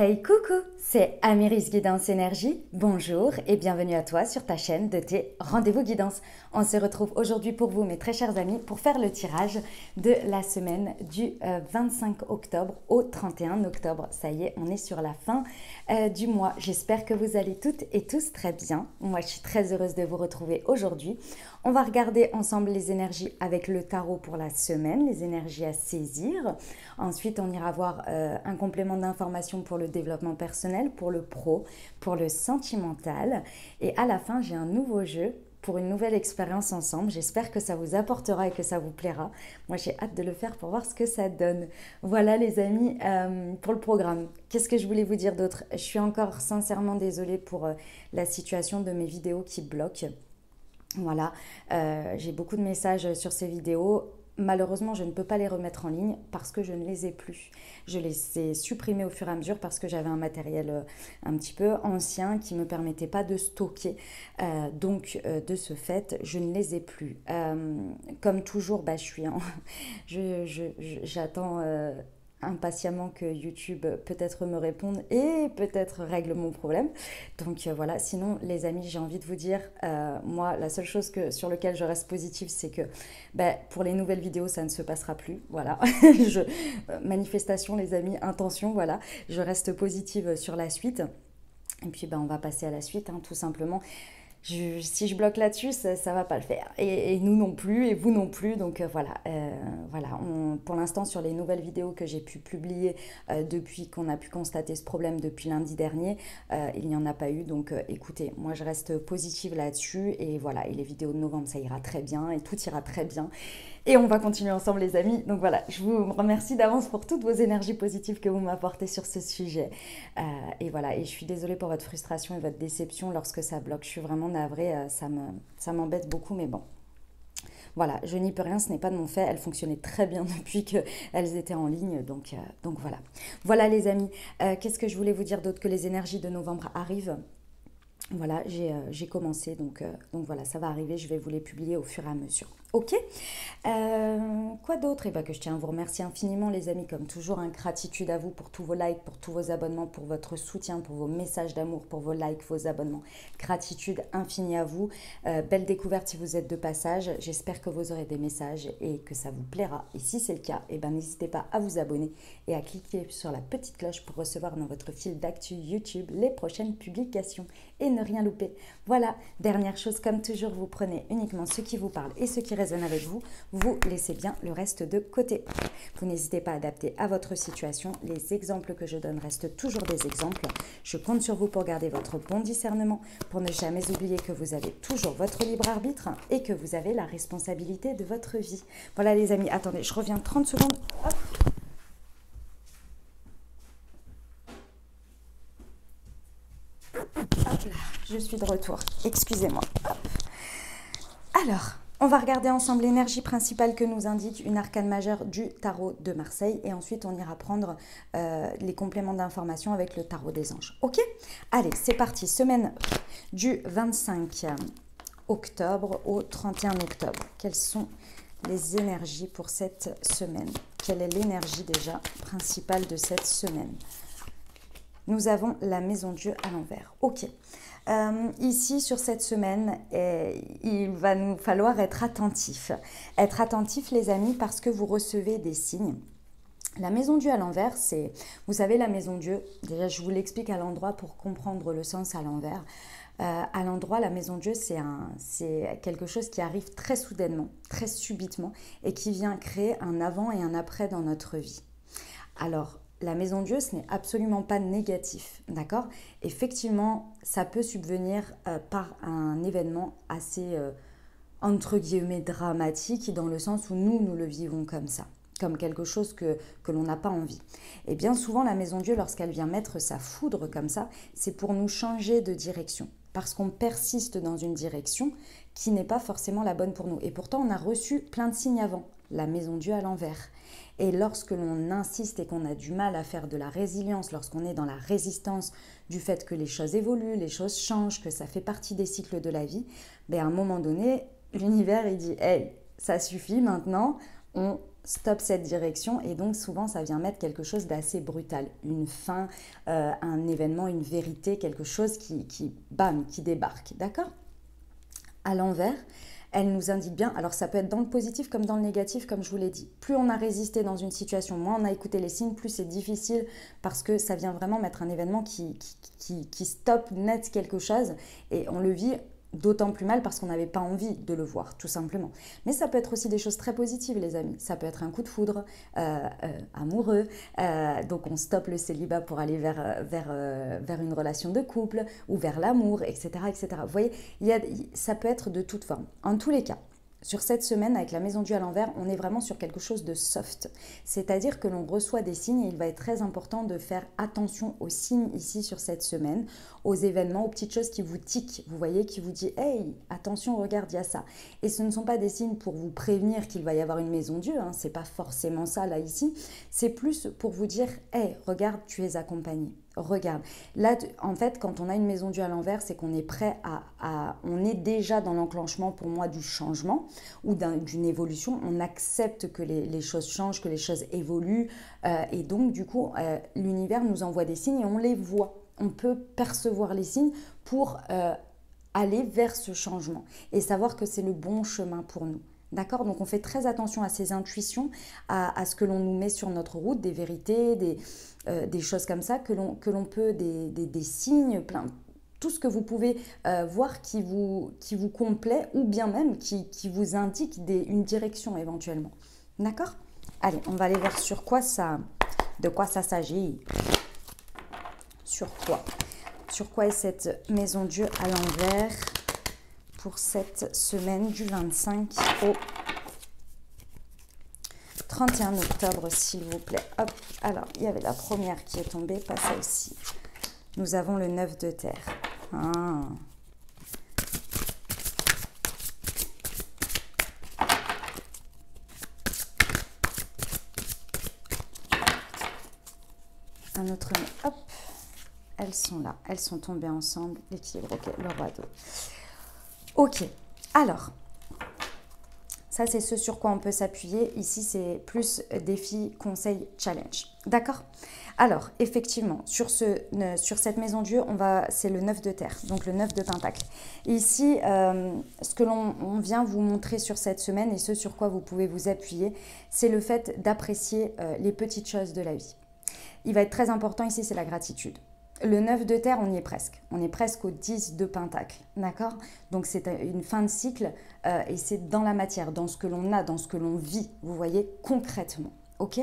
Hey coucou, c'est Amiris Guidance Énergie. Bonjour et bienvenue à toi sur ta chaîne de tes rendez-vous guidance. On se retrouve aujourd'hui pour vous, mes très chers amis, pour faire le tirage de la semaine du 25 octobre au 31 octobre. Ça y est, on est sur la fin du mois. J'espère que vous allez toutes et tous très bien. Moi, je suis très heureuse de vous retrouver aujourd'hui. On va regarder ensemble les énergies avec le tarot pour la semaine, les énergies à saisir. Ensuite, on ira voir un complément d'information pour le développement personnel, pour le pro, pour le sentimental. Et à la fin, j'ai un nouveau jeu pour une nouvelle expérience ensemble. J'espère que ça vous apportera et que ça vous plaira. Moi, j'ai hâte de le faire pour voir ce que ça donne. Voilà les amis, pour le programme. Qu'est-ce que je voulais vous dire d'autre? Je suis encore sincèrement désolée pour la situation de mes vidéos qui bloquent. Voilà, j'ai beaucoup de messages sur ces vidéos. Malheureusement, je ne peux pas les remettre en ligne parce que je ne les ai plus. Je les ai supprimés au fur et à mesure parce que j'avais un matériel un petit peu ancien qui ne me permettait pas de stocker. Donc, de ce fait, je ne les ai plus. Comme toujours, bah, j'attends impatiemment que YouTube peut-être me réponde et peut-être règle mon problème. Donc voilà, sinon les amis, j'ai envie de vous dire, moi la seule chose sur laquelle je reste positive, c'est que pour les nouvelles vidéos, ça ne se passera plus. Voilà, manifestation les amis, intention, voilà, je reste positive sur la suite. Et puis on va passer à la suite, hein, tout simplement. Si je bloque là-dessus, ça ne va pas le faire. Et nous non plus, et vous non plus. Donc voilà, pour l'instant, sur les nouvelles vidéos que j'ai pu publier depuis qu'on a pu constater ce problème depuis lundi dernier, il n'y en a pas eu. Donc écoutez, moi je reste positive là-dessus. Et voilà, et les vidéos de novembre, ça ira très bien et tout ira très bien. Et on va continuer ensemble les amis. Donc voilà, je vous remercie d'avance pour toutes vos énergies positives que vous m'apportez sur ce sujet. Et voilà, et je suis désolée pour votre frustration et votre déception lorsque ça bloque. Je suis vraiment navrée, ça m'embête beaucoup, mais bon. Voilà, je n'y peux rien, ce n'est pas de mon fait. Elles fonctionnaient très bien depuis qu'elles étaient en ligne, donc voilà. Voilà les amis, qu'est-ce que je voulais vous dire d'autre? Que les énergies de novembre arrivent. Voilà, j'ai commencé, donc voilà, ça va arriver, je vais vous les publier au fur et à mesure. Ok, quoi d'autre? Et que je tiens à vous remercier infiniment les amis, comme toujours, hein, gratitude à vous pour tous vos likes, pour tous vos abonnements, pour votre soutien, pour vos messages d'amour, pour vos likes, vos abonnements. Gratitude infinie à vous, belle découverte si vous êtes de passage, j'espère que vous aurez des messages et que ça vous plaira. Et si c'est le cas, n'hésitez pas à vous abonner et à cliquer sur la petite cloche pour recevoir dans votre fil d'actu YouTube les prochaines publications et ne rien louper. Voilà, dernière chose, comme toujours, vous prenez uniquement ce qui vous parle et ce qui résonne avec vous, vous laissez bien le reste de côté. Vous n'hésitez pas à adapter à votre situation. Les exemples que je donne restent toujours des exemples. Je compte sur vous pour garder votre bon discernement, pour ne jamais oublier que vous avez toujours votre libre arbitre et que vous avez la responsabilité de votre vie. Voilà les amis, attendez, je reviens 30 secondes. Hop. Hop là, je suis de retour. Excusez-moi. Alors, on va regarder ensemble l'énergie principale que nous indique une arcane majeure du tarot de Marseille. Et ensuite, on ira prendre les compléments d'information avec le tarot des anges. Ok? Allez, c'est parti. Semaine du 25 octobre au 31 octobre. Quelles sont les énergies pour cette semaine? Quelle est l'énergie déjà principale de cette semaine? Nous avons la maison Dieu à l'envers. Ok. Ici, sur cette semaine, il va nous falloir être attentifs. Être attentifs, les amis, parce que vous recevez des signes. La maison Dieu à l'envers, c'est, vous savez, la maison Dieu, déjà je vous l'explique à l'endroit pour comprendre le sens à l'envers. À l'endroit, la maison Dieu, c'est quelque chose qui arrive très soudainement, très subitement, et qui vient créer un avant et un après dans notre vie. Alors, la maison Dieu, ce n'est absolument pas négatif, d'accord? Effectivement, ça peut subvenir par un événement assez, entre guillemets, dramatique, dans le sens où nous le vivons comme ça, comme quelque chose que l'on n'a pas envie. Et bien souvent, la maison Dieu, lorsqu'elle vient mettre sa foudre comme ça, c'est pour nous changer de direction, parce qu'on persiste dans une direction qui n'est pas forcément la bonne pour nous. Et pourtant, on a reçu plein de signes avant, la maison Dieu à l'envers. Et lorsque l'on insiste et qu'on a du mal à faire de la résilience, lorsqu'on est dans la résistance du fait que les choses évoluent, les choses changent, que ça fait partie des cycles de la vie, à un moment donné, l'univers il dit « Hey, ça suffit maintenant, on stop cette direction et donc souvent ça vient mettre quelque chose d'assez brutal, une fin, un événement, une vérité, quelque chose bam, qui débarque, d'accord? À l'envers, elle nous indique bien, alors ça peut être dans le positif comme dans le négatif, comme je vous l'ai dit. Plus on a résisté dans une situation, moins on a écouté les signes, plus c'est difficile parce que ça vient vraiment mettre un événement qui stoppe net quelque chose et on le vit d'autant plus mal parce qu'on n'avait pas envie de le voir, tout simplement. Mais ça peut être aussi des choses très positives, les amis. Ça peut être un coup de foudre amoureux. Donc on stoppe le célibat pour aller vers une relation de couple ou vers l'amour, etc., etc. Vous voyez, ça peut être de toute forme. En tous les cas, sur cette semaine, avec la maison Dieu à l'envers, on est vraiment sur quelque chose de soft. C'est-à-dire que l'on reçoit des signes et il va être très important de faire attention aux signes ici sur cette semaine, aux événements, aux petites choses qui vous tiquent. Vous voyez, qui vous dit « Hey, attention, regarde, il y a ça ». Et ce ne sont pas des signes pour vous prévenir qu'il va y avoir une maison Dieu, hein, c'est pas forcément ça là ici. C'est plus pour vous dire « Hey, regarde, tu es accompagné ». Regarde, là, en fait, quand on a une maison Dieu à l'envers, c'est qu'on est prêt on est déjà dans l'enclenchement, pour moi, du changement ou d'une évolution. On accepte que les choses changent, que les choses évoluent. Et donc, du coup, l'univers nous envoie des signes et on les voit. On peut percevoir les signes pour aller vers ce changement et savoir que c'est le bon chemin pour nous. D'accord? Donc on fait très attention à ces intuitions, à ce que l'on nous met sur notre route, des vérités, des choses comme ça, que l'on peut, des signes, tout ce que vous pouvez voir qui vous complaît ou bien même qui vous indique une direction éventuellement. D'accord? Allez, on va aller voir de quoi ça s'agit. Sur quoi? Sur quoi est cette maison Dieu à l'envers pour cette semaine du 25 au 31 octobre, s'il vous plaît. Hop, alors, il y avait la première qui est tombée, pas celle-ci. Nous avons le 9 de terre. Ah. Un autre 9. Hop, elles sont là. Elles sont tombées ensemble. L'équilibre, ok, le roi d'eau. Ok, alors, ça c'est ce sur quoi on peut s'appuyer. Ici, c'est plus défi, conseil, challenge. D'accord? Alors, effectivement, sur cette maison Dieu, c'est le 9 de terre, donc le 9 de pentacle. Ici, ce que l'on vient vous montrer sur cette semaine et ce sur quoi vous pouvez vous appuyer, c'est le fait d'apprécier les petites choses de la vie. Il va être très important ici, c'est la gratitude. Le 9 de terre, on y est presque. On est presque au 10 de pentacle, d'accord? Donc c'est une fin de cycle et c'est dans la matière, dans ce que l'on a, dans ce que l'on vit, vous voyez, concrètement. Ok,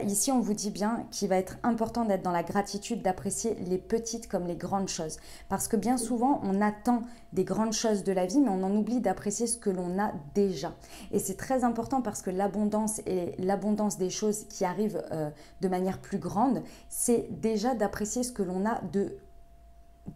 ici, on vous dit bien qu'il va être important d'être dans la gratitude, d'apprécier les petites comme les grandes choses. Parce que bien souvent, on attend des grandes choses de la vie, mais on en oublie d'apprécier ce que l'on a déjà. Et c'est très important parce que l'abondance et l'abondance des choses qui arrivent de manière plus grande, c'est déjà d'apprécier ce que l'on a de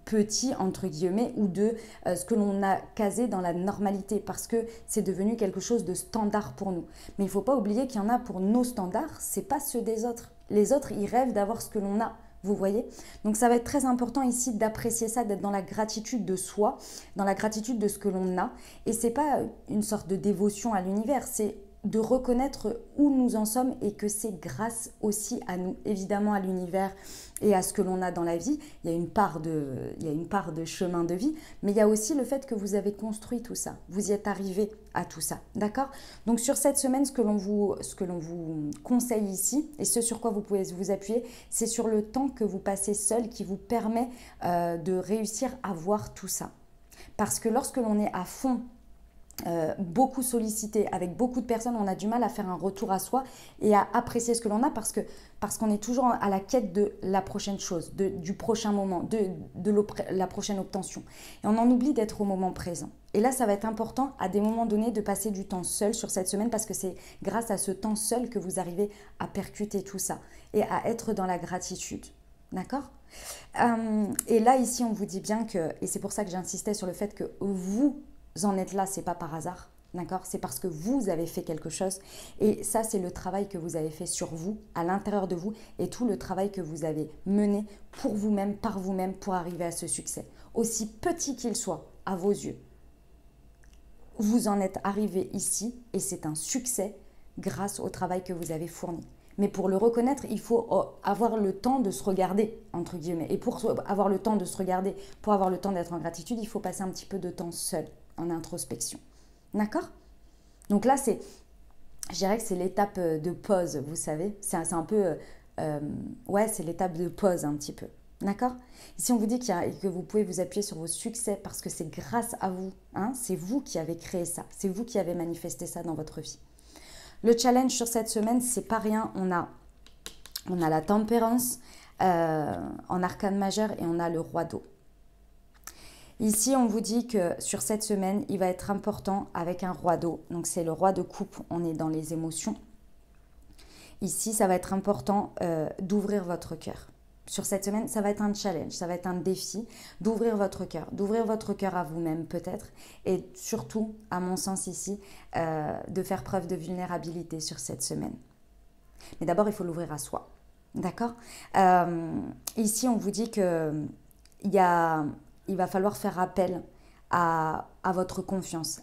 petit entre guillemets ou de ce que l'on a casé dans la normalité parce que c'est devenu quelque chose de standard pour nous. Mais il ne faut pas oublier qu'il y en a pour nos standards, c'est pas ceux des autres. Les autres, ils rêvent d'avoir ce que l'on a. Vous voyez? Donc ça va être très important ici d'apprécier ça, d'être dans la gratitude de soi, dans la gratitude de ce que l'on a. Et c'est pas une sorte de dévotion à l'univers, c'est de reconnaître où nous en sommes et que c'est grâce aussi à nous, évidemment à l'univers et à ce que l'on a dans la vie. Il y a une part de chemin de vie, mais il y a aussi le fait que vous avez construit tout ça. Vous y êtes arrivé à tout ça, d'accord? Donc sur cette semaine, ce que l'on vous conseille ici, et ce sur quoi vous pouvez vous appuyer, c'est sur le temps que vous passez seul qui vous permet de réussir à voir tout ça. Parce que lorsque l'on est à fond, beaucoup sollicité, avec beaucoup de personnes, on a du mal à faire un retour à soi et à apprécier ce que l'on a parce qu'on est toujours à la quête de la prochaine chose, du prochain moment, de la prochaine obtention. Et on en oublie d'être au moment présent. Et là, ça va être important à des moments donnés de passer du temps seul sur cette semaine parce que c'est grâce à ce temps seul que vous arrivez à percuter tout ça et à être dans la gratitude. D'accord? Et là, ici, on vous dit bien que, et c'est pour ça que j'insistais sur le fait que vous en êtes là, c'est pas par hasard, d'accord? C'est parce que vous avez fait quelque chose et ça, c'est le travail que vous avez fait sur vous, à l'intérieur de vous et tout le travail que vous avez mené pour vous-même, par vous-même, pour arriver à ce succès. Aussi petit qu'il soit, à vos yeux, vous en êtes arrivé ici et c'est un succès grâce au travail que vous avez fourni. Mais pour le reconnaître, il faut avoir le temps de se regarder, entre guillemets. Et pour avoir le temps de se regarder, pour avoir le temps d'être en gratitude, il faut passer un petit peu de temps seul, en introspection. D'accord? Donc là, je dirais que c'est l'étape de pause, vous savez. C'est un peu... ouais, c'est l'étape de pause un petit peu. D'accord? Ici, on vous dit que vous pouvez vous appuyer sur vos succès parce que c'est grâce à vous. Hein? C'est vous qui avez créé ça. C'est vous qui avez manifesté ça dans votre vie. Le challenge sur cette semaine, c'est pas rien. On a la tempérance en arcane majeur et on a le roi d'eau. Ici, on vous dit que sur cette semaine, il va être important avec un roi d'eau. Donc, c'est le roi de coupe. On est dans les émotions. Ici, ça va être important d'ouvrir votre cœur. Sur cette semaine, ça va être un challenge, ça va être un défi d'ouvrir votre cœur à vous-même peut-être, et surtout, à mon sens ici, de faire preuve de vulnérabilité sur cette semaine. Mais d'abord, il faut l'ouvrir à soi, d'accord? Ici, on vous dit que il va falloir faire appel à votre confiance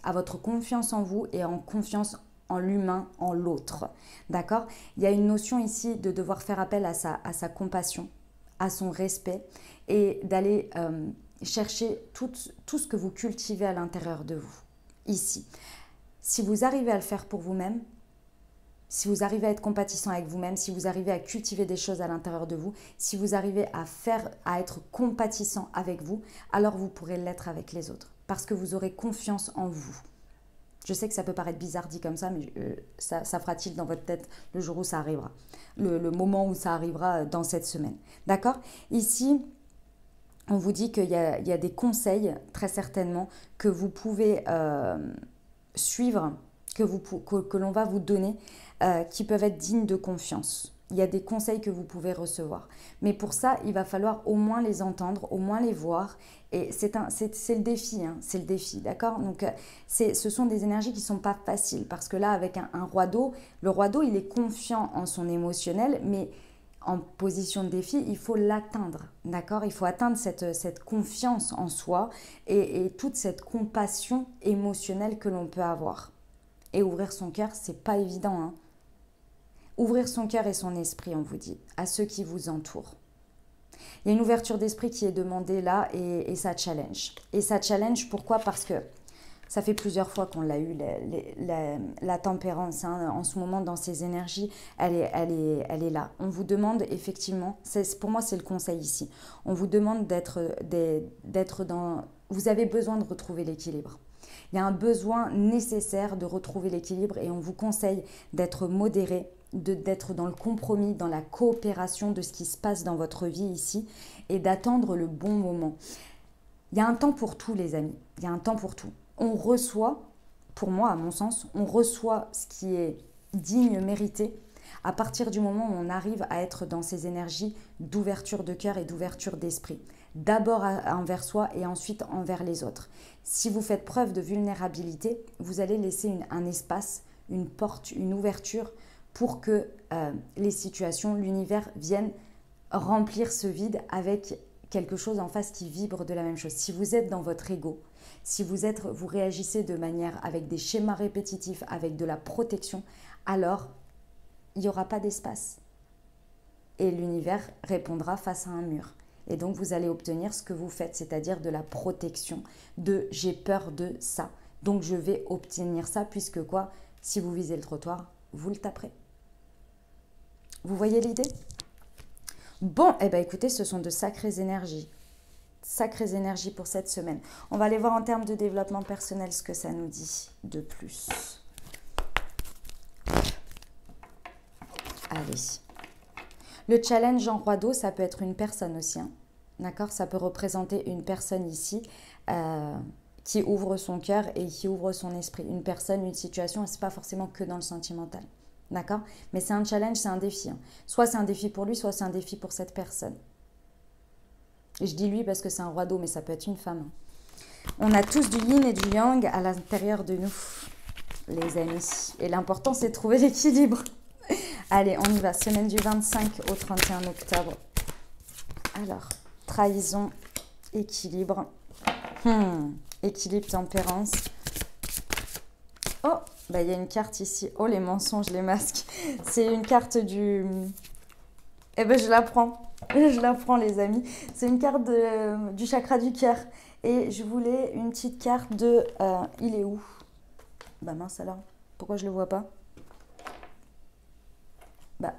en vous et en confiance en l'humain, en l'autre, d'accord? Il y a une notion ici de devoir faire appel à sa compassion, à son respect et d'aller chercher tout ce que vous cultivez à l'intérieur de vous, ici. Si vous arrivez à le faire pour vous-même, si vous arrivez à être compatissant avec vous-même, si vous arrivez à cultiver des choses à l'intérieur de vous, si vous arrivez à être compatissant avec vous, alors vous pourrez l'être avec les autres parce que vous aurez confiance en vous. Je sais que ça peut paraître bizarre dit comme ça, mais ça fera tilt dans votre tête le jour où ça arrivera. Le moment où ça arrivera dans cette semaine. D'accord? Ici, on vous dit qu'il y a des conseils, très certainement, que vous pouvez suivre, que l'on va vous donner, qui peuvent être dignes de confiance. Il y a des conseils que vous pouvez recevoir. Mais pour ça, il va falloir au moins les entendre, au moins les voir. Et c'est le défi, hein, c'est le défi, d'accord? Donc, ce sont des énergies qui ne sont pas faciles. Parce que là, avec un roi d'eau, le roi d'eau, il est confiant en son émotionnel, mais en position de défi, il faut l'atteindre, d'accord? Il faut atteindre cette confiance en soi et toute cette compassion émotionnelle que l'on peut avoir. Et ouvrir son cœur, c'est pas évident, hein. Ouvrir son cœur et son esprit, on vous dit, à ceux qui vous entourent. Il y a une ouverture d'esprit qui est demandée là et ça challenge. Et ça challenge, pourquoi? Parce que ça fait plusieurs fois qu'on l'a eu, la tempérance, hein, en ce moment dans ses énergies, elle est là. On vous demande effectivement, pour moi c'est le conseil ici, on vous demande d'être dans... Vous avez besoin de retrouver l'équilibre. Il y a un besoin nécessaire de retrouver l'équilibre et on vous conseille d'être modéré, d'être dans le compromis, dans la coopération de ce qui se passe dans votre vie ici et d'attendre le bon moment. Il y a un temps pour tout, les amis. Il y a un temps pour tout. On reçoit, pour moi, à mon sens, on reçoit ce qui est digne, mérité, à partir du moment où on arrive à être dans ces énergies d'ouverture de cœur et d'ouverture d'esprit. D'abord envers soi et ensuite envers les autres. Si vous faites preuve de vulnérabilité, vous allez laisser un espace, une porte, une ouverture pour que les situations, l'univers viennent remplir ce vide avec quelque chose en face qui vibre de la même chose. Si vous êtes dans votre ego, si vous réagissez de manière avec des schémas répétitifs, avec de la protection, alors il n'y aura pas d'espace. Et l'univers répondra face à un mur. Et donc vous allez obtenir ce que vous faites, c'est-à-dire de la protection, de j'ai peur de ça. Donc je vais obtenir ça puisque quoi? Si vous visez le trottoir, vous le taperez. Vous voyez l'idée? Bon, eh bien écoutez, ce sont de sacrées énergies. Sacrées énergies pour cette semaine. On va aller voir en termes de développement personnel ce que ça nous dit de plus. Allez. Le challenge en roi d'eau, ça peut être une personne aussi. Hein. D'accord? Ça peut représenter une personne ici qui ouvre son cœur et qui ouvre son esprit. Une personne, une situation, et ce n'est pas forcément que dans le sentimental. D'accord? Mais c'est un challenge, c'est un défi. Hein. Soit c'est un défi pour lui, soit c'est un défi pour cette personne. Et je dis lui parce que c'est un roi d'eau, mais ça peut être une femme. On a tous du yin et du yang à l'intérieur de nous, les amis. Et l'important, c'est de trouver l'équilibre. Allez, on y va. Semaine du 25 au 31 octobre. Alors, trahison, équilibre. Équilibre, tempérance. Oh, bah il y a une carte ici. Oh, les mensonges, les masques. C'est une carte du... Eh ben, je la prends. Je la prends, les amis. C'est une carte du chakra du cœur. Et je voulais une petite carte de... il est où? Bah mince alors. Pourquoi je le vois pas? Bah,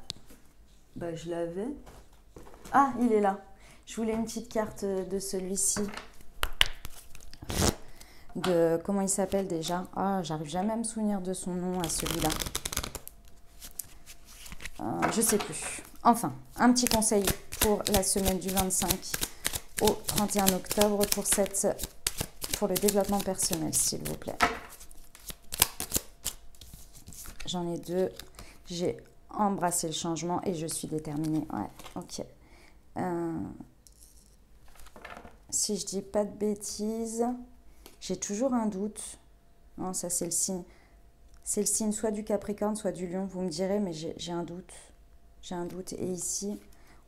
bah je l'avais. Ah, il est là. Je voulais une petite carte de celui-ci. De... Comment il s'appelle déjà? Ah, j'arrive jamais à me souvenir de son nom à celui-là. Je sais plus. Enfin, un petit conseil pour la semaine du 25 au 31 octobre pour le développement personnel, s'il vous plaît. J'en ai deux. J'ai embrassé le changement et je suis déterminée. Ouais, ok. Si je dis pas de bêtises, j'ai toujours un doute. Non, ça c'est le signe. C'est le signe soit du Capricorne, soit du Lion. Vous me direz, mais j'ai un doute. J'ai un doute. Et ici,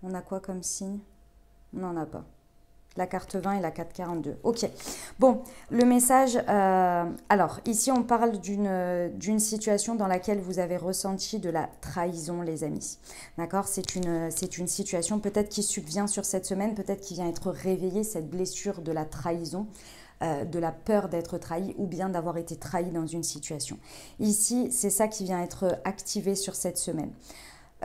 on a quoi comme signe? On n'en a pas. La carte 20 et la carte 42. Ok. Bon, le message... alors, ici, on parle d'une situation dans laquelle vous avez ressenti de la trahison, les amis. D'accord? C'est une situation peut-être qui subvient sur cette semaine, peut-être qui vient être réveillée, cette blessure de la trahison, de la peur d'être trahi ou bien d'avoir été trahi dans une situation. Ici, c'est ça qui vient être activé sur cette semaine.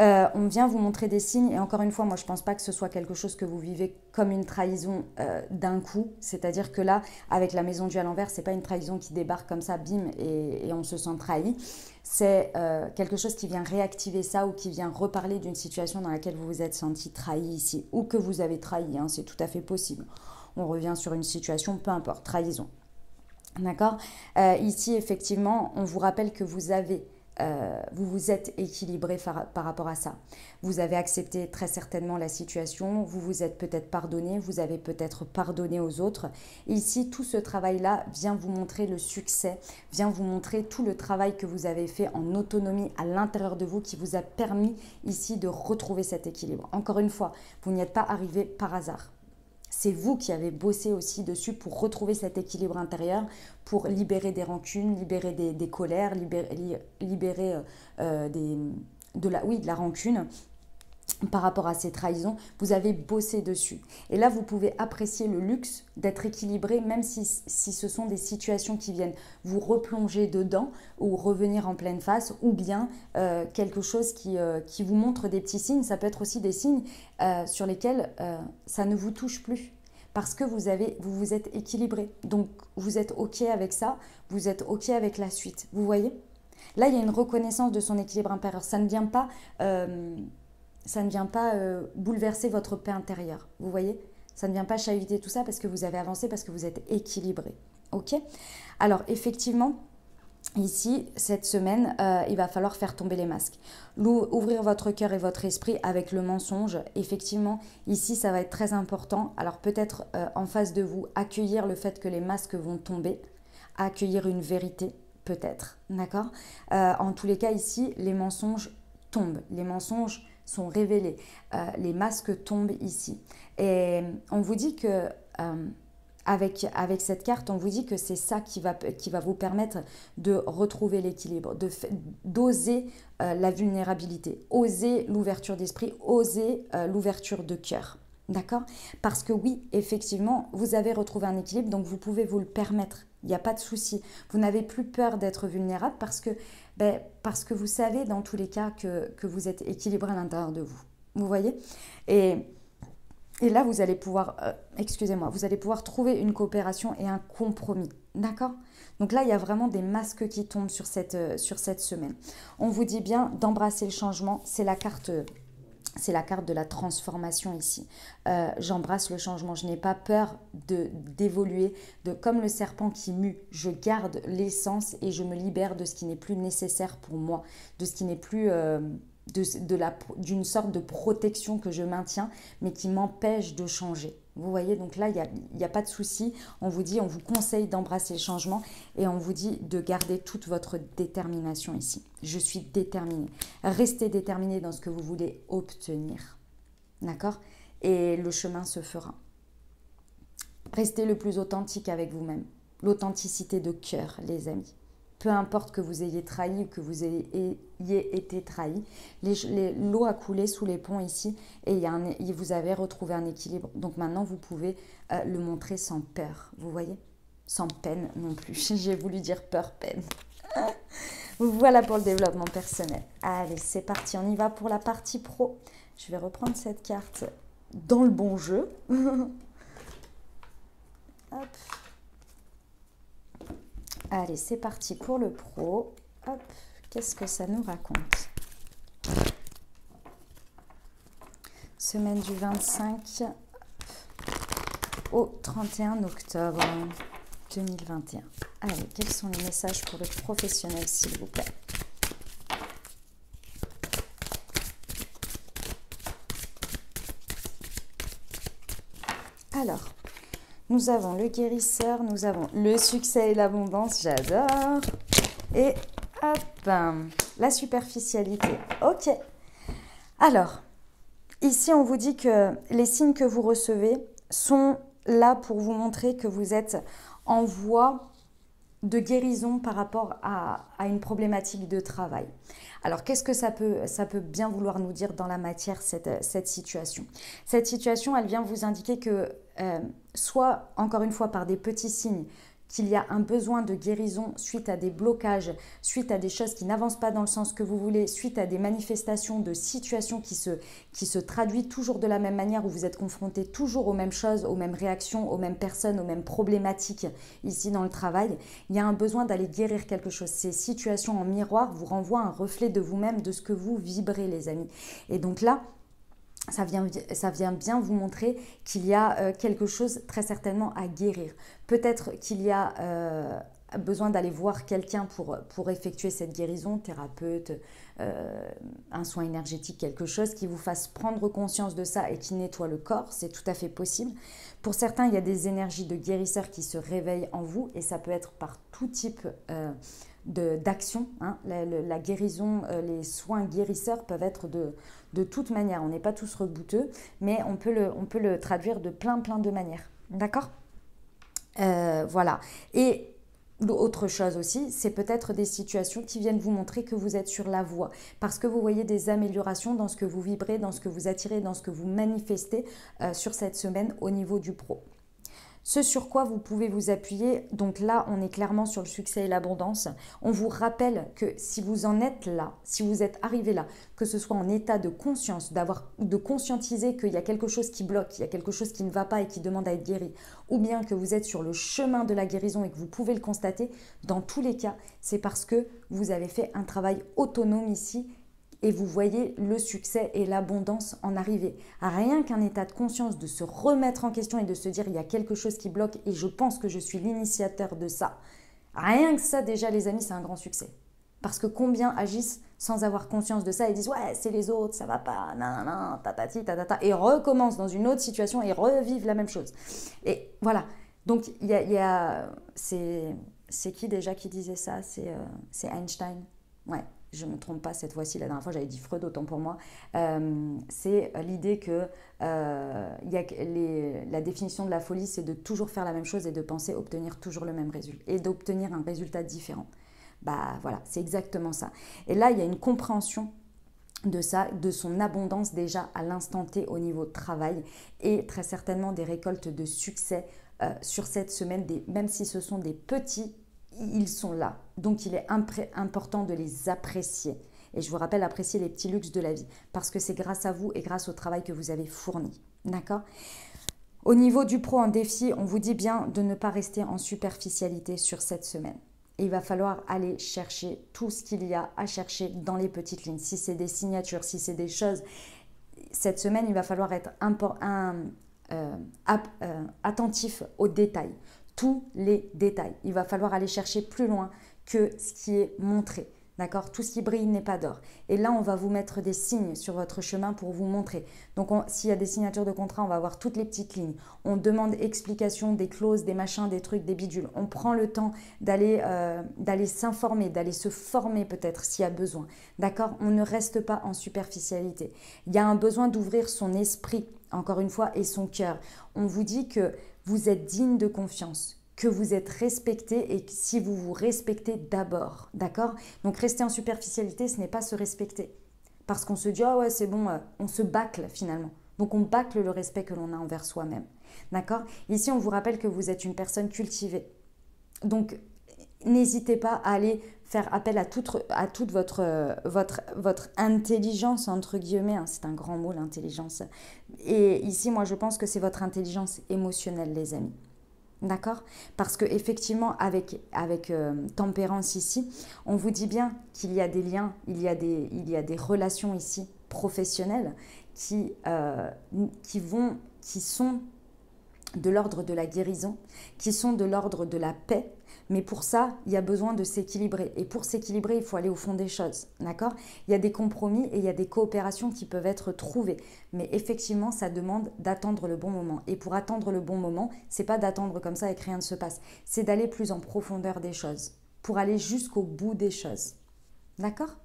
On vient vous montrer des signes et encore une fois, moi je ne pense pas que ce soit quelque chose que vous vivez comme une trahison d'un coup. C'est-à-dire que là, avec la maison du à l'envers, ce n'est pas une trahison qui débarque comme ça, bim, et on se sent trahi. C'est quelque chose qui vient réactiver ça ou qui vient reparler d'une situation dans laquelle vous vous êtes senti trahi ici ou que vous avez trahi, hein, c'est tout à fait possible. On revient sur une situation, peu importe, trahison. D'accord? Ici, effectivement, on vous rappelle que vous vous êtes équilibré par rapport à ça. Vous avez accepté très certainement la situation, vous vous êtes peut-être pardonné, vous avez peut-être pardonné aux autres. Et ici, tout ce travail-là vient vous montrer le succès, vient vous montrer tout le travail que vous avez fait en autonomie à l'intérieur de vous qui vous a permis ici de retrouver cet équilibre. Encore une fois, vous n'y êtes pas arrivé par hasard. C'est vous qui avez bossé aussi dessus pour retrouver cet équilibre intérieur, pour libérer des rancunes, libérer des colères, libérer de la rancune par rapport à ces trahisons. Vous avez bossé dessus. Et là, vous pouvez apprécier le luxe d'être équilibré, même si ce sont des situations qui viennent vous replonger dedans ou revenir en pleine face, ou bien quelque chose qui vous montre des petits signes. Ça peut être aussi des signes sur lesquels ça ne vous touche plus. Parce que vous vous êtes équilibré. Donc, vous êtes OK avec ça, vous êtes OK avec la suite. Vous voyez? Là, il y a une reconnaissance de son équilibre intérieur. Ça ne vient pas... bouleverser votre paix intérieure. Vous voyez? Ça ne vient pas chahuter tout ça parce que vous avez avancé, parce que vous êtes équilibré. Ok? Alors, effectivement, ici, cette semaine, il va falloir faire tomber les masques. Ouvrir votre cœur et votre esprit avec le mensonge. Effectivement, ici, ça va être très important. Alors, peut-être en face de vous, accueillir le fait que les masques vont tomber, accueillir une vérité, peut-être. D'accord? En tous les cas, ici, les mensonges tombent. Les mensonges sont révélés. Les masques tombent ici. Et on vous dit que, avec cette carte, on vous dit que c'est ça qui va vous permettre de retrouver l'équilibre, d'oser la vulnérabilité, oser l'ouverture d'esprit, oser l'ouverture de cœur. D'accord? Parce que oui, effectivement, vous avez retrouvé un équilibre, donc vous pouvez vous le permettre. Il n'y a pas de souci. Vous n'avez plus peur d'être vulnérable parce que vous savez dans tous les cas que vous êtes équilibré à l'intérieur de vous. Vous voyez? Et là, vous allez pouvoir, vous allez pouvoir trouver une coopération et un compromis. D'accord? Donc là, il y a vraiment des masques qui tombent sur cette semaine. On vous dit bien d'embrasser le changement. C'est la carte de la transformation ici. J'embrasse le changement. Je n'ai pas peur d'évoluer. Comme le serpent qui mue, je garde l'essence et je me libère de ce qui n'est plus nécessaire pour moi, de ce qui n'est plus d'une sorte de protection que je maintiens, mais qui m'empêche de changer. Vous voyez, donc là, il n'y a pas de souci. On vous conseille d'embrasser le changement et on vous dit de garder toute votre détermination ici. Je suis déterminée. Restez déterminée dans ce que vous voulez obtenir. D'accord? Et le chemin se fera. Restez le plus authentique avec vous-même. L'authenticité de cœur, les amis. peu importe que vous ayez trahi ou que vous ayez été trahi, l'eau a coulé sous les ponts ici et vous avez retrouvé un équilibre. Donc maintenant, vous pouvez le montrer sans peur, vous voyez? Sans peine non plus. J'ai voulu dire peur, peine. Voilà pour le développement personnel. Allez, c'est parti, on y va pour la partie pro. Je vais reprendre cette carte dans le bon jeu. Hop. Allez, c'est parti pour le pro. Hop, qu'est-ce que ça nous raconte? Semaine du 25 au 31 octobre 2021. Allez, quels sont les messages pour le professionnel, s'il vous plaît? Alors, nous avons le guérisseur, nous avons le succès et l'abondance, j'adore. Et hop, la superficialité. Ok. Alors, ici, on vous dit que les signes que vous recevez sont là pour vous montrer que vous êtes en voie de guérison par rapport à une problématique de travail. Alors, qu'est-ce que ça peut bien vouloir nous dire dans la matière, cette situation? Cette situation, elle vient vous indiquer que, soit, encore une fois, par des petits signes, qu'il y a un besoin de guérison suite à des blocages, suite à des choses qui n'avancent pas dans le sens que vous voulez, suite à des manifestations de situations qui se traduisent toujours de la même manière, où vous êtes confronté toujours aux mêmes choses, aux mêmes réactions, aux mêmes personnes, aux mêmes problématiques ici dans le travail. Il y a un besoin d'aller guérir quelque chose. Ces situations en miroir vous renvoient un reflet de vous-même, de ce que vous vibrez, les amis. Et donc là, ça vient bien vous montrer qu'il y a quelque chose très certainement à guérir. Peut-être qu'il y a besoin d'aller voir quelqu'un pour effectuer cette guérison, thérapeute, un soin énergétique, quelque chose qui vous fasse prendre conscience de ça et qui nettoie le corps, c'est tout à fait possible. Pour certains, il y a des énergies de guérisseurs qui se réveillent en vous et ça peut être par tout type d'action. Hein. La guérison, les soins guérisseurs peuvent être de toute manière. On n'est pas tous rebouteux, mais on peut le traduire de plein de manières. D'accord ? Voilà. Et autre chose aussi, c'est peut-être des situations qui viennent vous montrer que vous êtes sur la voie, parce que vous voyez des améliorations dans ce que vous vibrez, dans ce que vous attirez, dans ce que vous manifestez sur cette semaine au niveau du pro. Ce sur quoi vous pouvez vous appuyer, donc là on est clairement sur le succès et l'abondance. On vous rappelle que si vous en êtes là, si vous êtes arrivé là, que ce soit en état de conscience, de conscientiser qu'il y a quelque chose qui bloque, il y a quelque chose qui ne va pas et qui demande à être guéri, ou bien que vous êtes sur le chemin de la guérison et que vous pouvez le constater, dans tous les cas, c'est parce que vous avez fait un travail autonome ici et vous voyez le succès et l'abondance en arriver. Rien qu'un état de conscience, de se remettre en question et de se dire il y a quelque chose qui bloque et je pense que je suis l'initiateur de ça. Rien que ça déjà les amis, c'est un grand succès. Parce que combien agissent sans avoir conscience de ça et disent ouais c'est les autres, ça va pas, nan, tatati, tatata, et recommencent dans une autre situation et revivent la même chose. Et voilà, donc c'est qui déjà qui disait ça? C'est Einstein. Ouais. Je ne me trompe pas cette fois-ci, la dernière fois j'avais dit Freud, autant pour moi, c'est l'idée que la définition de la folie, c'est de toujours faire la même chose et de penser obtenir toujours le même résultat, et d'obtenir un résultat différent. Bah voilà, c'est exactement ça. Et là, il y a une compréhension de ça, de son abondance déjà à l'instant T au niveau de travail, et très certainement des récoltes de succès sur cette semaine, même si ce sont des petits, ils sont là. Donc, il est important de les apprécier. Et je vous rappelle, apprécier les petits luxes de la vie. Parce que c'est grâce à vous et grâce au travail que vous avez fourni. D'accord ? Au niveau du pro en défi, on vous dit bien de ne pas rester en superficialité sur cette semaine. Et il va falloir aller chercher tout ce qu'il y a à chercher dans les petites lignes. Si c'est des signatures, si c'est des choses... Cette semaine, il va falloir être attentif aux détails. Tous les détails. Il va falloir aller chercher plus loin que ce qui est montré. D'accord ? Tout ce qui brille n'est pas d'or. Et là, on va vous mettre des signes sur votre chemin pour vous montrer. Donc, s'il y a des signatures de contrat, on va voir toutes les petites lignes. On demande explication des clauses, des machins, des trucs, des bidules. On prend le temps d'aller s'informer, d'aller se former peut-être s'il y a besoin. D'accord ? On ne reste pas en superficialité. Il y a un besoin d'ouvrir son esprit, encore une fois, et son cœur. On vous dit que vous êtes digne de confiance, que vous êtes respecté et si vous vous respectez d'abord, d'accord? Donc rester en superficialité, ce n'est pas se respecter. Parce qu'on se dit, ah ouais, c'est bon, on se bâcle finalement. Donc on bâcle le respect que l'on a envers soi-même, d'accord? Ici, on vous rappelle que vous êtes une personne cultivée. Donc n'hésitez pas à aller faire appel à toute votre intelligence, entre guillemets, hein, c'est un grand mot l'intelligence. Et ici, moi je pense que c'est votre intelligence émotionnelle, les amis. D'accord? Parce que effectivement, avec tempérance ici, on vous dit bien qu'il y a des liens, il y a des relations ici professionnelles qui sont de l'ordre de la guérison, qui sont de l'ordre de la paix. Mais pour ça, il y a besoin de s'équilibrer. Et pour s'équilibrer, il faut aller au fond des choses. D'accord? Il y a des compromis et il y a des coopérations qui peuvent être trouvées. Mais effectivement, ça demande d'attendre le bon moment. Et pour attendre le bon moment, c'est pas d'attendre comme ça et que rien ne se passe. C'est d'aller plus en profondeur des choses. Pour aller jusqu'au bout des choses. D'accord?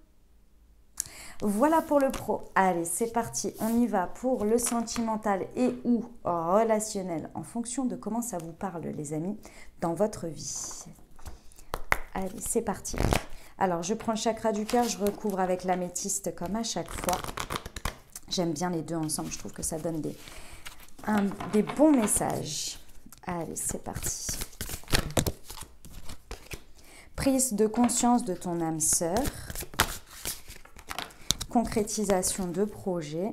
Voilà pour le pro. Allez, c'est parti. On y va pour le sentimental et ou relationnel en fonction de comment ça vous parle, les amis, dans votre vie. Allez, c'est parti. Alors, je prends le chakra du cœur, je recouvre avec l'améthyste comme à chaque fois. J'aime bien les deux ensemble, je trouve que ça donne des bons messages. Allez, c'est parti. Prise de conscience de ton âme sœur. Concrétisation de projet.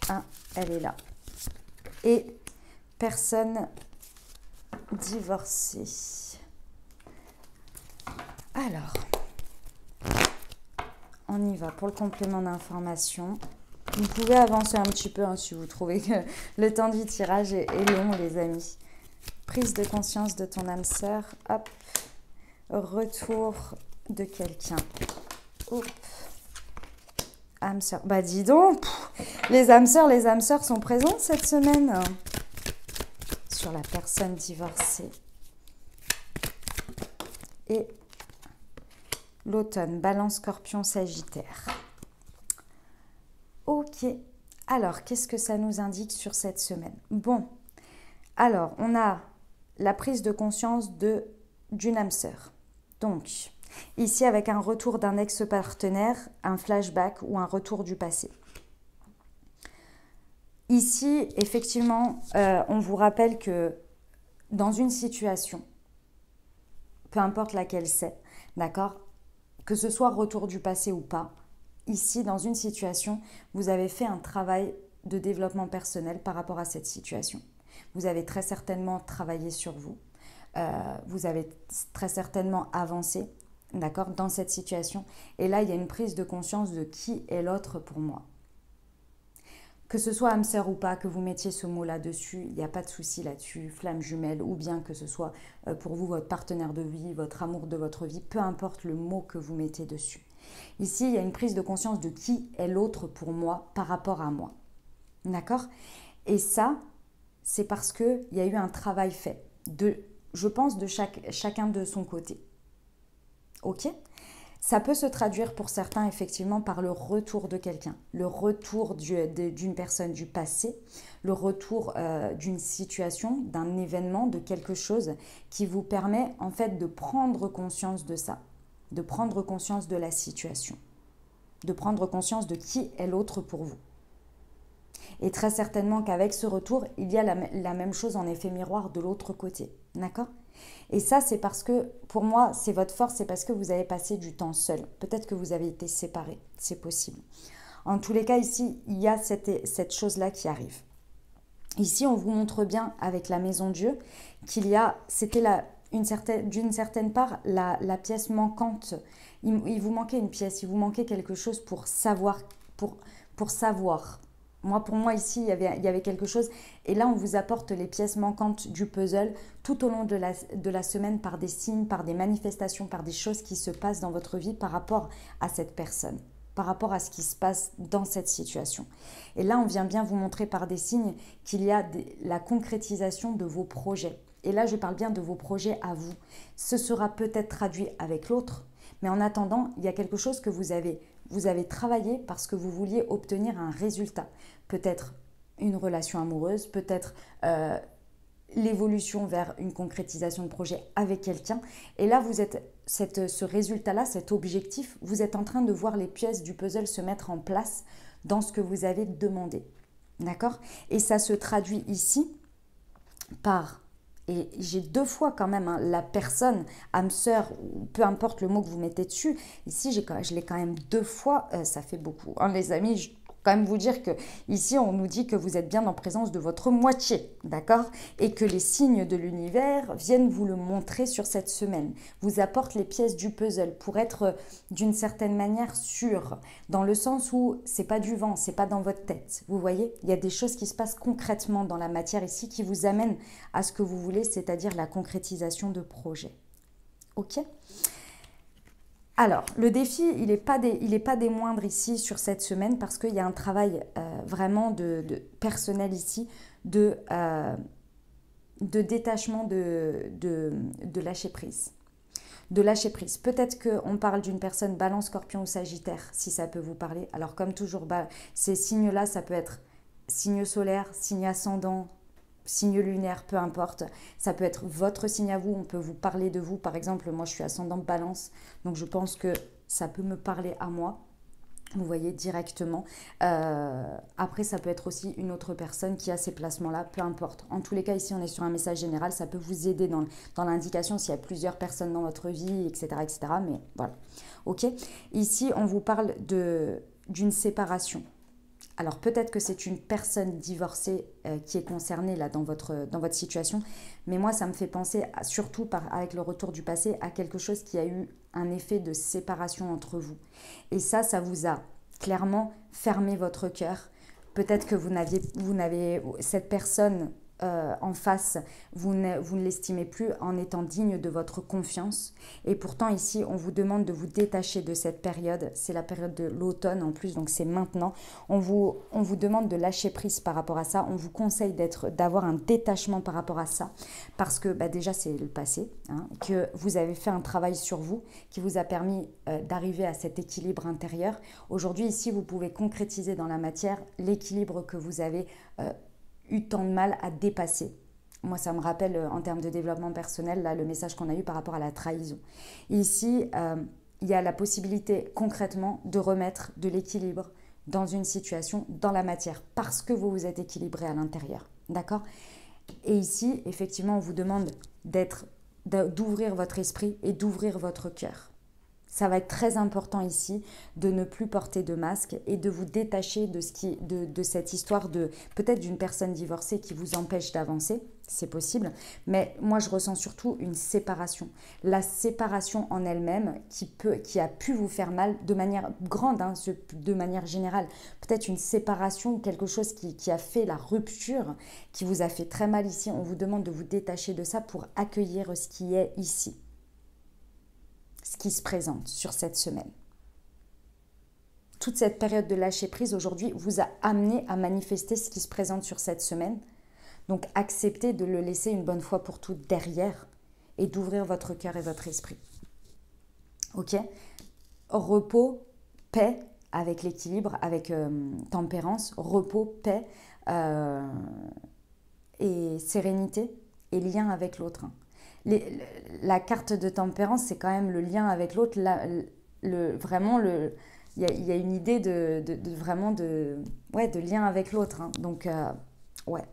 Ah, elle est là. Et personne divorcée. Alors, on y va pour le complément d'information. Vous pouvez avancer un petit peu hein, si vous trouvez que le temps du tirage est long, les amis. Prise de conscience de ton âme sœur. Hop. Retour de quelqu'un. Oups. Âme sœur. Bah dis donc, les âmes sœurs sont présentes cette semaine sur la personne divorcée. Et l'automne, Balance, Scorpion, Sagittaire. Ok. Alors, qu'est-ce que ça nous indique sur cette semaine? Bon. Alors, on a la prise de conscience d'une âme sœur. Donc, ici, avec un retour d'un ex-partenaire, un flashback ou un retour du passé. Ici, effectivement, on vous rappelle que dans une situation, peu importe laquelle c'est, d'accord, que ce soit retour du passé ou pas, ici, dans une situation, vous avez fait un travail de développement personnel par rapport à cette situation. Vous avez très certainement travaillé sur vous. Vous avez très certainement avancé. D'accord, dans cette situation. Et là, il y a une prise de conscience de qui est l'autre pour moi. Que ce soit âme sœur ou pas, que vous mettiez ce mot là-dessus, il n'y a pas de souci là-dessus, flamme jumelle, ou bien que ce soit pour vous votre partenaire de vie, votre amour de votre vie, peu importe le mot que vous mettez dessus. Ici, il y a une prise de conscience de qui est l'autre pour moi par rapport à moi. D'accord? Et ça, c'est parce qu'il y a eu un travail fait, je pense, de chacun de son côté. Ok? Ça peut se traduire pour certains effectivement par le retour de quelqu'un, le retour d'une personne du passé, le retour d'une situation, d'un événement, de quelque chose qui vous permet en fait de prendre conscience de ça, de prendre conscience de la situation, de prendre conscience de qui est l'autre pour vous. Et très certainement qu'avec ce retour, il y a la même chose en effet miroir de l'autre côté. D'accord? Et ça, c'est parce que, pour moi, c'est votre force, c'est parce que vous avez passé du temps seul. Peut-être que vous avez été séparés, c'est possible. En tous les cas, ici, il y a cette chose-là qui arrive. Ici, on vous montre bien, avec la Maison Dieu, qu'il y a, c'était d'une certaine part, la pièce manquante. Il vous manquait une pièce, il vous manquait quelque chose pour savoir, pour savoir. Pour moi, ici, il y avait quelque chose. Et là, on vous apporte les pièces manquantes du puzzle tout au long de la semaine par des signes, par des manifestations, par des choses qui se passent dans votre vie par rapport à cette personne, par rapport à ce qui se passe dans cette situation. Et là, on vient bien vous montrer par des signes qu'il y a la concrétisation de vos projets. Et là, je parle bien de vos projets à vous. Ce sera peut-être traduit avec l'autre, mais en attendant, il y a quelque chose que vous avez travaillé parce que vous vouliez obtenir un résultat. Peut-être une relation amoureuse, peut-être l'évolution vers une concrétisation de projet avec quelqu'un. Et là, vous êtes ce résultat-là, cet objectif, vous êtes en train de voir les pièces du puzzle se mettre en place dans ce que vous avez demandé. D'accord? Et ça se traduit ici par, et j'ai 2 fois quand même, hein, la personne, âme sœur, ou peu importe le mot que vous mettez dessus, ici je l'ai quand même 2 fois, ça fait beaucoup. Hein, les amis, je quand même vous dire que ici on nous dit que vous êtes bien en présence de votre moitié, d'accord? Et que les signes de l'univers viennent vous le montrer sur cette semaine, vous apportent les pièces du puzzle pour être d'une certaine manière sûr, dans le sens où c'est pas du vent, c'est pas dans votre tête, vous voyez? Il y a des choses qui se passent concrètement dans la matière ici qui vous amènent à ce que vous voulez, c'est-à-dire la concrétisation de projets. Ok? Alors, le défi, il n'est pas des moindres ici sur cette semaine parce qu'il y a un travail vraiment de personnel ici, de détachement, de lâcher prise. De lâcher prise. Peut-être qu'on parle d'une personne balance, scorpion ou sagittaire, si ça peut vous parler. Alors, comme toujours, ces signes-là, ça peut être signe solaire, signe ascendant, signe lunaire, peu importe. Ça peut être votre signe à vous, on peut vous parler de vous. Par exemple, moi je suis ascendante balance, donc je pense que ça peut me parler à moi. Vous voyez directement. Après, ça peut être aussi une autre personne qui a ces placements-là, peu importe. En tous les cas, ici, on est sur un message général. Ça peut vous aider dans l'indication s'il y a plusieurs personnes dans votre vie, etc., etc. Mais voilà. Ok. Ici, on vous parle d'une séparation. Alors peut-être que c'est une personne divorcée qui est concernée là dans votre situation, mais moi ça me fait penser surtout avec le retour du passé à quelque chose qui a eu un effet de séparation entre vous. Et ça vous a clairement fermé votre cœur. Peut-être que vous n'avez cette personne en face, vous ne l'estimez plus en étant digne de votre confiance. Et pourtant ici, on vous demande de vous détacher de cette période. C'est la période de l'automne en plus, donc c'est maintenant. On vous demande de lâcher prise par rapport à ça. On vous conseille d'avoir un détachement par rapport à ça. Parce que déjà, c'est le passé, hein, que vous avez fait un travail sur vous qui vous a permis d'arriver à cet équilibre intérieur. Aujourd'hui, ici, vous pouvez concrétiser dans la matière l'équilibre que vous avez eu tant de mal à dépasser. Moi, ça me rappelle en termes de développement personnel, là, le message qu'on a eu par rapport à la trahison. Ici, il y a la possibilité concrètement de remettre de l'équilibre dans une situation, dans la matière, parce que vous vous êtes équilibré à l'intérieur. D'accord? Et ici, effectivement, on vous demande d'ouvrir votre esprit et d'ouvrir votre cœur. Ça va être très important ici de ne plus porter de masque et de vous détacher de cette histoire peut-être d'une personne divorcée qui vous empêche d'avancer, c'est possible, mais moi je ressens surtout une séparation. La séparation en elle-même qui a pu vous faire mal de manière grande, hein, de manière générale. Peut-être une séparation, quelque chose qui a fait la rupture, qui vous a fait très mal ici. On vous demande de vous détacher de ça pour accueillir ce qui est ici. Ce qui se présente sur cette semaine. Toute cette période de lâcher prise aujourd'hui vous a amené à manifester ce qui se présente sur cette semaine. Donc acceptez de le laisser une bonne fois pour toutes derrière et d'ouvrir votre cœur et votre esprit. Ok? Repos, paix avec l'équilibre, avec tempérance, repos, paix et sérénité et lien avec l'autre. La carte de tempérance, c'est quand même le lien avec l'autre. Vraiment, il y a une idée de lien avec l'autre. Hein. Donc, ouais.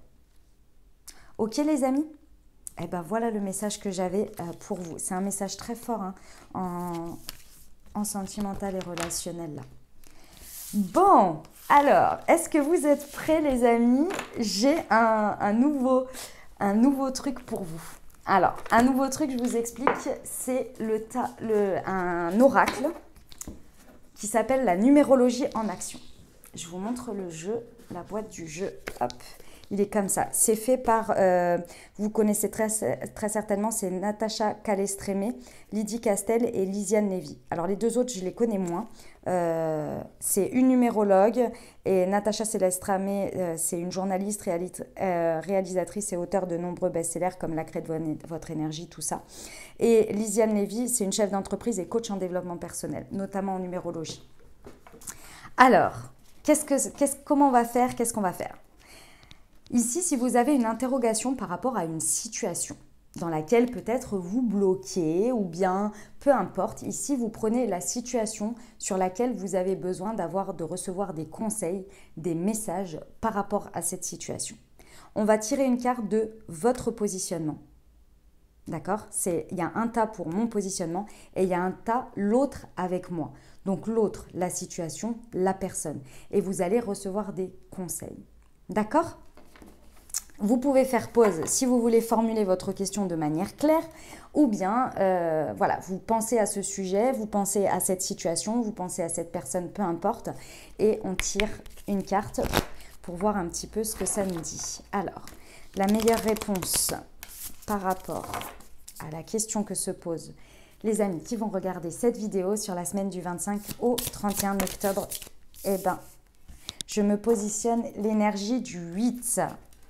Ok, les amis? Eh ben, voilà le message que j'avais pour vous. C'est un message très fort hein, en sentimental et relationnel. Là. Bon, alors, est-ce que vous êtes prêts, les amis? J'ai un nouveau truc pour vous. Alors, un nouveau truc, je vous explique, c'est un oracle qui s'appelle la numérologie en action. Je vous montre le jeu, la boîte du jeu. Hop, il est comme ça. C'est fait par, vous connaissez très certainement, c'est Natacha Calestrémé, Lydie Castel et Lisiane Lévy. Alors, les 2 autres, je les connais moins. C'est une numérologue et Natacha Calestrémé, c'est une journaliste, réalisatrice et auteure de nombreux best-sellers comme La clé de votre énergie, tout ça. Et Lisiane Lévy, c'est une chef d'entreprise et coach en développement personnel, notamment en numérologie. Alors, comment on va faire? Qu'est-ce qu'on va faire? Ici, si vous avez une interrogation par rapport à une situation dans laquelle peut-être vous bloquez ou bien peu importe, ici vous prenez la situation sur laquelle vous avez besoin de recevoir des conseils, des messages par rapport à cette situation. On va tirer une carte de votre positionnement. D'accord? Il y a un tas pour mon positionnement et il y a un tas l'autre avec moi. Donc l'autre, la situation, la personne. Et vous allez recevoir des conseils. D'accord? Vous pouvez faire pause si vous voulez formuler votre question de manière claire ou bien voilà, vous pensez à ce sujet, vous pensez à cette situation, vous pensez à cette personne, peu importe. Et on tire une carte pour voir un petit peu ce que ça nous dit. Alors, la meilleure réponse par rapport à la question que se posent les amis qui vont regarder cette vidéo sur la semaine du 25 au 31 octobre, eh ben, je me positionne l'énergie du 8.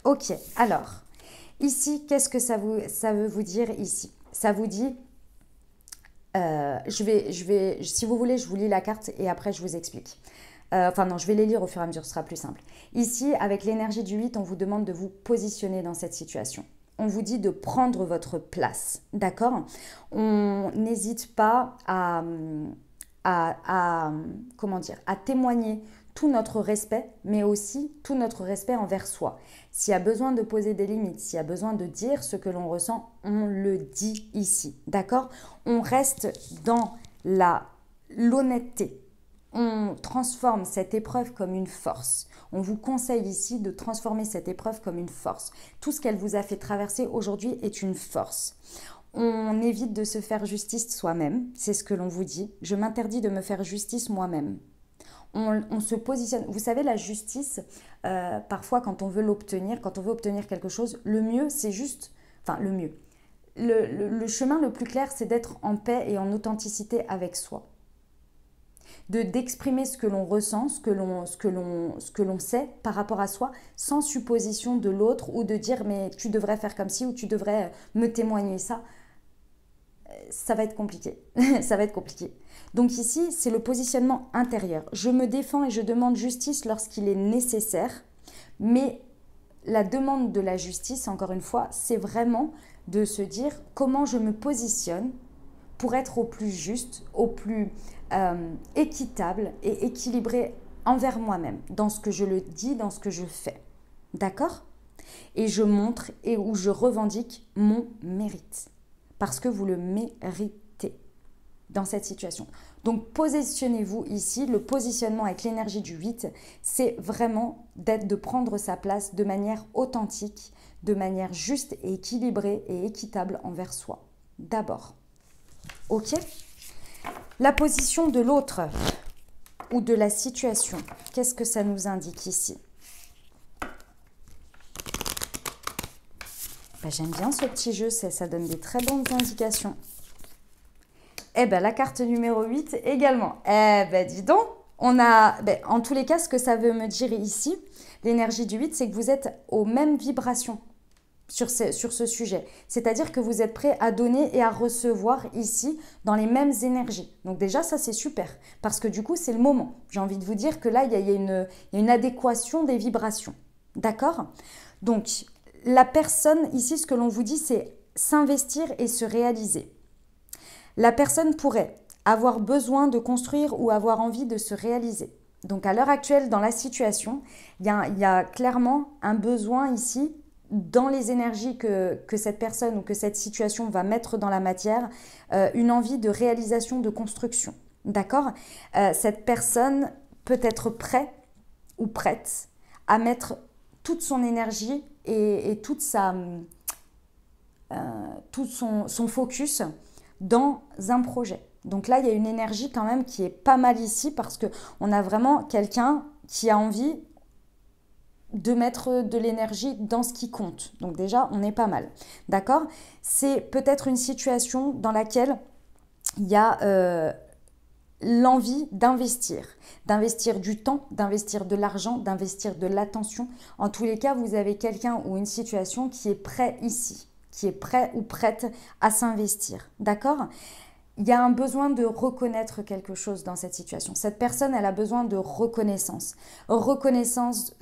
Ok, alors, ici, qu'est-ce que ça veut vous dire ici? Ça vous dit, si vous voulez, je vous lis la carte et après je vous explique. Enfin non, je vais les lire au fur et à mesure, ce sera plus simple. Ici, avec l'énergie du 8, on vous demande de vous positionner dans cette situation. On vous dit de prendre votre place, d'accord? On n'hésite pas comment dire, à témoigner tout notre respect, mais aussi tout notre respect envers soi. S'il y a besoin de poser des limites, s'il y a besoin de dire ce que l'on ressent, on le dit ici, d'accord? On reste dans l'honnêteté. On transforme cette épreuve comme une force. On vous conseille ici de transformer cette épreuve comme une force. Tout ce qu'elle vous a fait traverser aujourd'hui est une force. On évite de se faire justice soi-même, c'est ce que l'on vous dit. Je m'interdis de me faire justice moi-même. On se positionne. Vous savez, la justice, parfois quand on veut l'obtenir, quand on veut obtenir quelque chose, le mieux, c'est juste... Enfin, le mieux. Le chemin le plus clair, c'est d'être en paix et en authenticité avec soi. D'exprimer ce que l'on ressent, ce que l'on sait par rapport à soi, sans supposition de l'autre ou de dire mais tu devrais faire comme ci ou tu devrais me témoigner ça. Ça va être compliqué. Ça va être compliqué. Donc ici, c'est le positionnement intérieur. Je me défends et je demande justice lorsqu'il est nécessaire, mais la demande de la justice, encore une fois, c'est vraiment de se dire comment je me positionne pour être au plus juste, au plus équitable et équilibré envers moi-même, dans ce que je le dis, dans ce que je fais. D'accord? Et je montre et où je revendique mon mérite. Parce que vous le méritez dans cette situation. Donc positionnez-vous ici, le positionnement avec l'énergie du 8, c'est vraiment de prendre sa place de manière authentique, de manière juste et équilibrée et équitable envers soi. D'abord. Ok? La position de l'autre ou de la situation, qu'est-ce que ça nous indique ici? J'aime bien ce petit jeu, ça donne des très bonnes indications. Eh bien, la carte numéro 8 également. Eh bien, dis donc, en tous les cas, ce que ça veut me dire ici, l'énergie du 8, c'est que vous êtes aux mêmes vibrations sur ce sujet. C'est-à-dire que vous êtes prêt à donner et à recevoir ici dans les mêmes énergies. Donc déjà, ça, c'est super. Parce que du coup, c'est le moment. J'ai envie de vous dire que là, il y a une adéquation des vibrations. D'accord? Donc, la personne, ici, ce que l'on vous dit, c'est s'investir et se réaliser. La personne pourrait avoir besoin de construire ou avoir envie de se réaliser. Donc, à l'heure actuelle, dans la situation, il y a clairement un besoin ici dans les énergies que cette personne ou que cette situation va mettre dans la matière, une envie de réalisation, de construction. D'accord? Cette personne peut être prête ou prête à mettre toute son énergie et tout son focus dans un projet. Donc là, il y a une énergie quand même qui est pas mal ici parce qu'on a vraiment quelqu'un qui a envie de mettre de l'énergie dans ce qui compte. Donc déjà, on est pas mal. D'accord? C'est peut-être une situation dans laquelle il y a l'envie d'investir du temps, d'investir de l'argent, d'investir de l'attention. En tous les cas, vous avez quelqu'un ou une situation qui est prêt ici, qui est prêt ou prête à s'investir. D'accord? Il y a un besoin de reconnaître quelque chose dans cette situation. Cette personne, elle a besoin de reconnaissance. Reconnaissance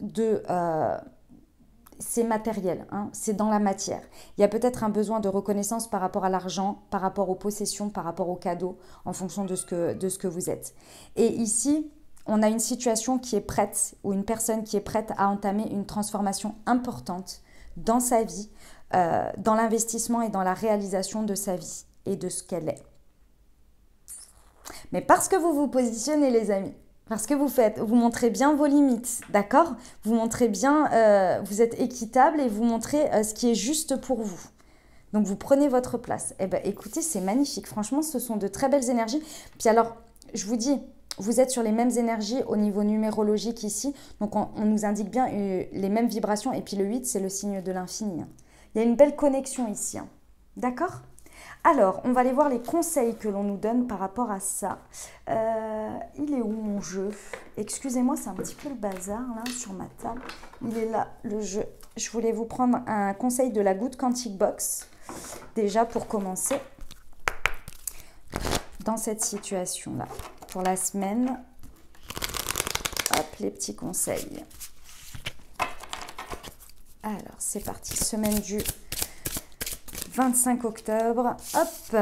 c'est matériel, hein, c'est dans la matière. Il y a peut-être un besoin de reconnaissance par rapport à l'argent, par rapport aux possessions, par rapport aux cadeaux, en fonction de ce que vous êtes. Et ici, on a une situation qui est prête, ou une personne qui est prête à entamer une transformation importante dans sa vie, dans l'investissement et dans la réalisation de sa vie et de ce qu'elle est. Mais parce que vous vous positionnez, les amis, parce que vous montrez bien vos limites, d'accord? Vous montrez bien, vous êtes équitable et vous montrez ce qui est juste pour vous. Donc, vous prenez votre place. Eh bien, écoutez, c'est magnifique. Franchement, ce sont de très belles énergies. Puis alors, je vous dis, vous êtes sur les mêmes énergies au niveau numérologique ici. Donc, on nous indique bien les mêmes vibrations. Et puis, le 8, c'est le signe de l'infini. Il y a une belle connexion ici. D'accord? Alors, on va aller voir les conseils que l'on nous donne par rapport à ça. Il est où mon jeu? Excusez-moi, c'est un petit peu le bazar là sur ma table. Il est là, le jeu. Je voulais vous prendre un conseil de la Good Quantic Box. Déjà pour commencer dans cette situation-là. Pour la semaine, hop, les petits conseils. Alors, c'est parti. Semaine du 25 octobre, hop,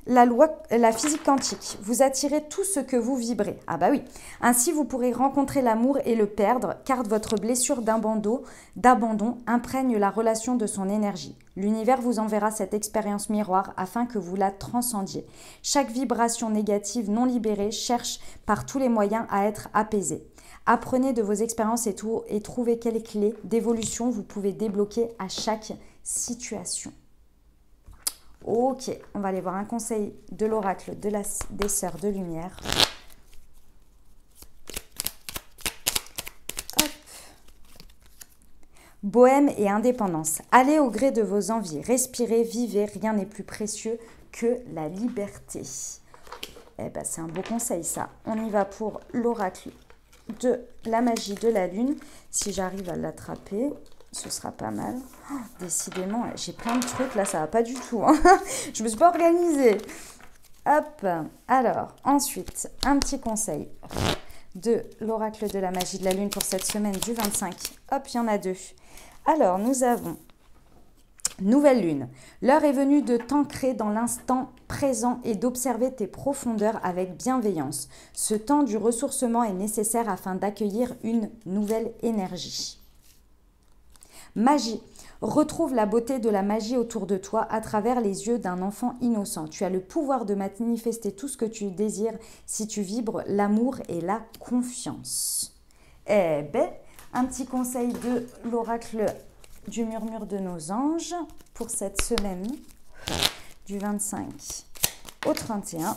la physique quantique, vous attirez tout ce que vous vibrez. Ah bah oui, ainsi vous pourrez rencontrer l'amour et le perdre, car votre blessure d'abandon imprègne la relation de son énergie. L'univers vous enverra cette expérience miroir afin que vous la transcendiez. Chaque vibration négative non libérée cherche par tous les moyens à être apaisée. Apprenez de vos expériences et trouvez quelles clés d'évolution vous pouvez débloquer à chaque situation. Ok, on va aller voir un conseil de l'oracle des sœurs de lumière. Hop. Bohème et indépendance. Allez au gré de vos envies, respirez, vivez, rien n'est plus précieux que la liberté. Eh ben, c'est un beau conseil ça. On y va pour l'oracle de la magie de la lune. Si j'arrive à l'attraper, ce sera pas mal. Oh, décidément, j'ai plein de trucs. Là, ça va pas du tout. Hein. Je me suis pas organisée. Hop. Alors, ensuite, un petit conseil de l'oracle de la magie de la lune pour cette semaine du 25. Hop, il y en a deux. Alors, nous avons nouvelle lune. L'heure est venue de t'ancrer dans l'instant présent et d'observer tes profondeurs avec bienveillance. Ce temps du ressourcement est nécessaire afin d'accueillir une nouvelle énergie. Magie. Retrouve la beauté de la magie autour de toi à travers les yeux d'un enfant innocent. Tu as le pouvoir de manifester tout ce que tu désires si tu vibres l'amour et la confiance. Eh ben, un petit conseil de l'oracle du murmure de nos anges pour cette semaine du 25 au 31.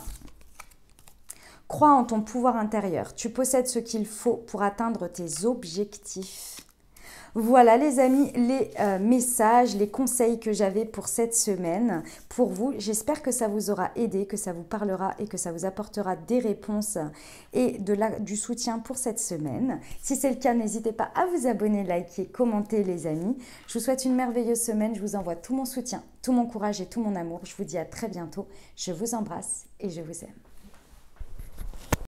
Crois en ton pouvoir intérieur. Tu possèdes ce qu'il faut pour atteindre tes objectifs. Voilà les amis, les messages, les conseils que j'avais pour cette semaine pour vous. J'espère que ça vous aura aidé, que ça vous parlera et que ça vous apportera des réponses et du soutien pour cette semaine. Si c'est le cas, n'hésitez pas à vous abonner, liker, commenter les amis. Je vous souhaite une merveilleuse semaine. Je vous envoie tout mon soutien, tout mon courage et tout mon amour. Je vous dis à très bientôt. Je vous embrasse et je vous aime.